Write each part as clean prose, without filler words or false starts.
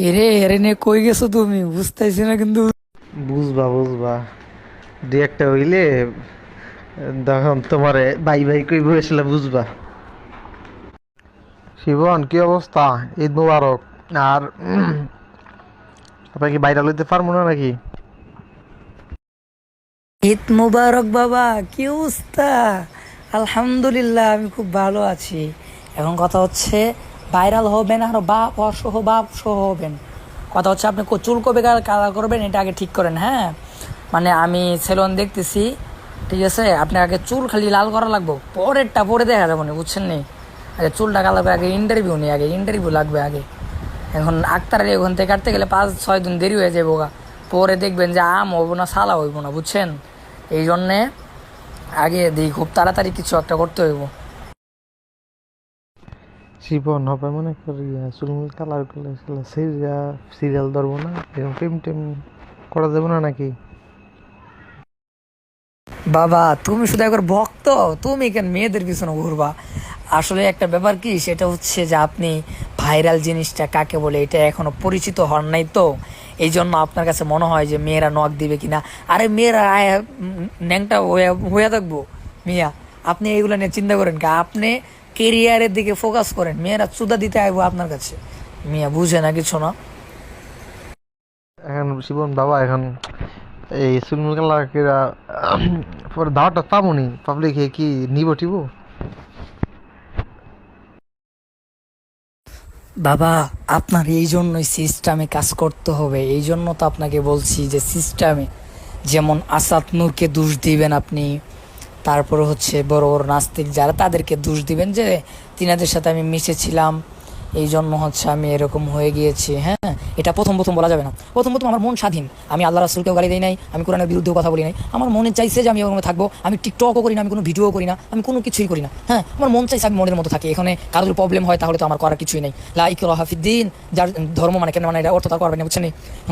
এরে এরে নে কই গেছো তুমি? বুঝতেছি না কিন্তু। বুঝবা বুঝবা, দু একটা হইলে তখন তোমারে বাই বাই কই বসলে বুঝবা। শিবন, কি অবস্থা? ঈদ মুবারক। আর আপনার কি বাইরে লইতে পারবো না নাকি? ঈদ মুবারক বাবা, কি অবস্থা? আলহামদুলিল্লাহ, আমি খুব ভালো আছি। এখন কথা হচ্ছে, ভাইরাল হবেন আর বাপ সহ হবেন। কথা হচ্ছে, আপনি চুল কবে কালার করবেন এটা আগে ঠিক করেন, হ্যাঁ? মানে আমি সেলুন দেখতেছি, ঠিক আছে? আপনি আগে চুল খালি লাল করা লাগবো, পরেরটা পরে দেখা যাবো না, বুঝছেন নি? আগে চুলটা কালার করে, আগে ইন্টারভিউ নেই, আগে ইন্টারভিউ লাগবে আগে। এখন আক্তার ওখান থেকে কাটতে গেলে 5-6 দিন দেরি হয়ে যাবো গা। পরে দেখবেন যে আম হইব না, সালা হইব না, বুঝছেন? এই জন্যে আগে দিই, খুব তাড়াতাড়ি কিছু একটা করতে হইব। শিবন হবে মনে করি চুলমুল কালার করলে সিরিয়াল ধরবো না, এরকম টেম টেম করা যাবে না নাকি? বাবা, তুমি শুধু একবার ভক্ত, তুমি কেন মেয়েদের পিছনে ঘুরবা? আসলে একটা ব্যাপার কি, সেটা হচ্ছে যে আপনি ভাইরাল জিনিসটা কাকে বলে এটা এখনো পরিচিত হন নাই তো। এই জন্য আপনার কাছে মনে হয় যে মেয়েরা নক দিবে কিনা। আরে মেয়েরা ন্যাংটা হয়ে থাকবো মিয়া। আপনি এইগুলো নিয়ে চিন্তা করেন কি? আপনি কেরিয়ারের দিকে ফোকাস করেন, মেয়েরা চুদা দিতে আইবো আপনার কাছে। মিয়া বুঝে না কিছু না। এখন শিবন বাবা, এখন এই চুলমুল কালার কেরা পরে দাওয়াটা পাবনি, পাবলিক কি নিব টিব? বাবা, আপনার এই জন্যই সিস্টেমে কাজ করতে হবে। এই জন্য তো আপনাকে বলছি যে সিস্টেমে, যেমন আসাদ নূরকে দোষ দিবেন আপনি। তারপরে হচ্ছে বড় বড় নাস্তিক যারা, তাদেরকে দোষ দিবেন যে তিনাদের সাথে আমি মিশেছিলাম, এই জন্য হচ্ছে আমি এরকম হয়ে গিয়েছি। হ্যাঁ, এটা প্রথম প্রথম বলা যাবে না। প্রথম প্রথম আমার মন স্বাধীন, আমি আল্লাহ রাসূলকেও গালি দেই নাই, আমি কোরআনের বিরুদ্ধেও কথা বলি নাই। আমার মনে চাইছে যে আমি ওখানে থাকবো, আমি টিকটকও করি না, আমি কোনো ভিডিও করি না, আমি কোনো কিছুই করি না। হ্যাঁ, আমার মন চাইছে আমি মনের মতো থাকি। এখানে কারোর প্রবলেম হয় তাহলে তো আমার করার কিছুই নেই। লা ইকরাহা ফিদ্দিন, যার ধর্ম মানে কেন মানে এটা অর্থ তার করবেন না, বুঝছেন?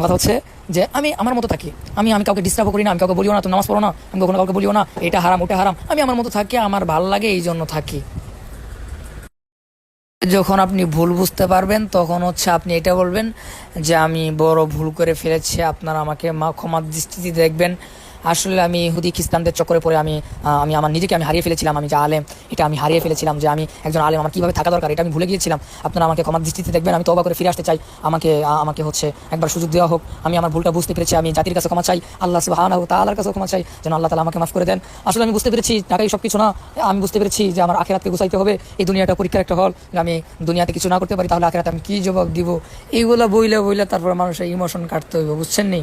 কথা হচ্ছে যে আমি আমার মতো থাকি, আমি কাউকে ডিস্টার্ব করি না, আমি কাউকে বলিও না তুমি নামাজ পড়ো না, আমি কখনো কাউকে বলিও না এটা হারাম ওটা হারাম। আমি আমার মতো থাকি, আমার ভালো লাগে, এই জন্য থাকি। যখন আপনি ভুল বুঝতে পারবেন তখন হচ্ছে আপনি এটা বলবেন যে আমি বড় ভুল করে ফেলেছি, আপনারা আমাকে ক্ষমার দৃষ্টিতে দেখবেন। আসলে আমি ইহুদি খ্রিস্টানদের চক্করে পড়ে আমি আমার নিজেকে আমি হারিয়ে ফেলেছিলাম। আমি যে আলেম, এটা আমি হারিয়ে ফেলেছিলাম, যে আমি একজন আলেম আমার কীভাবে থাকা দরকার এটা আমি ভুলে গিয়েছিলাম। আপনারা আমাকে ক্ষমার দৃষ্টিতে দেখবেন, আমি তওবা করে ফিরে আসতে চাই। আমাকে হচ্ছে একবার সুযোগ দেওয়া হোক। আমি আমার ভুলটা বুঝতে পেরেছি, আমি জাতির কাছে ক্ষমা চাই, আল্লাহ সুবহানাহু ওয়া তাআলার কাছে ক্ষমা চাই, যেন আল্লাহ তাআলা আমাকে মাফ করে দেন। আসলে আমি বুঝতে পেরেছি টাকাই সব কিছু না। আমি বুঝতে পেরেছি যে আমার আখিরাতকে গুছাইতে হবে। এই দুনিয়াটা পরীক্ষার একটা হল, আমি দুনিয়াতে কিছু না করতে পারি তাহলে আখিরাতে আমি কি জবাব দিব? এইগুলা বইলে বইলে তারপর মানুষের ইমোশন কাটতে হইব, বুঝছেন নি?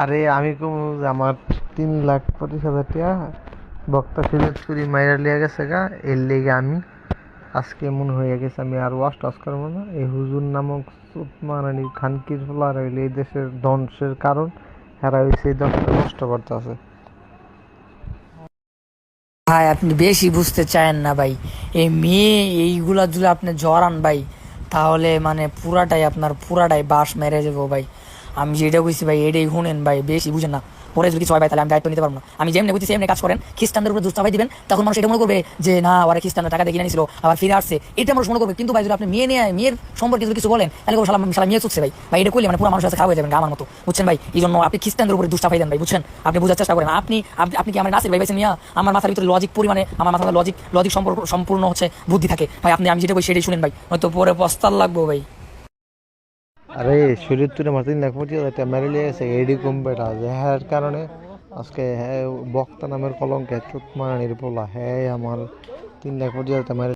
আরে আমি কম, আমার 3,25,000 টাকা বক্তা সিলেক্ট করি মাইরা লিয়া গেছে গা, এর লেগে আমি আজকে মনে হয়ে গেছে আমি আর ওয়াশ টাশ করবো না। এই হুজুর নামক সুতমারানি খানকির ফলার হইলে এই দেশের ধ্বংসের কারণ। হেরা হয়েছে এই দেশটা নষ্ট করতে আছে। ভাই, আপনি বেশি বুঝতে চায়েন না ভাই। এই মেয়ে এইগুলা যদি আপনি জড়ান ভাই, তাহলে মানে পুরাটাই বাস মেরে যাবো ভাই। আমি যেটা কইছি ভাই এটাই শুনেন ভাই, বেশি বুঝেন না। পরে যদি কিছু হয় ভাই তাহলে আমি দায়িত্ব নিতে পারবো না। আমি যেমনি বুঝছি সেমনি কাজ করেন, খ্রিস্টানদের উপরে দুষ্টাভাই দিবেন, তখন মানুষ এটা মনে করবে যে না, ওরা খ্রিস্টানরা টাকা দিয়ে কিনে নিছিল আবার ফিরে আসছে, এটা মানুষ মনে করবে। কিন্তু ভাই যদি আপনি মেয়ের সম্পর্কে যদি কিছু বলেন তাহলে সালাম সালাম মেয়ে চুকছে ভাই। ভাই এটা করলে মানে পুরো মানুষের কাছে খারাপ হয়ে যাবেন আমার মতো, বুঝছেন ভাই? এই জন্য আপনি খ্রিস্টানদের উপরে দুষ্টাভাই দেন ভাই, বুঝছেন? আপনি বোঝার চেষ্টা করেন। আপনি কি আমার নাসির ভাই বেছে নিয়ে আমার মাথার ভিতরে লজিক পরিমাণে, আমার মাথার লজিক সম্পূর্ণ হচ্ছে বুদ্ধি থাকে ভাই। আমি যেটা বলি সেটাই শুনেন ভাই, হয়তো পরে পস্তার লাগবো ভাই। আরে শরীর তুলে আমার 3,25,000 টাকা মেরে লিয়ে গেছে এডি কম্পিউটার হ্যার কারণে। আজকে হ্যাঁ বক্তা নামের কলঙ্কে চুতমারানির পোলা হ্যাঁ আমার 3,25,000 টাকা মেরে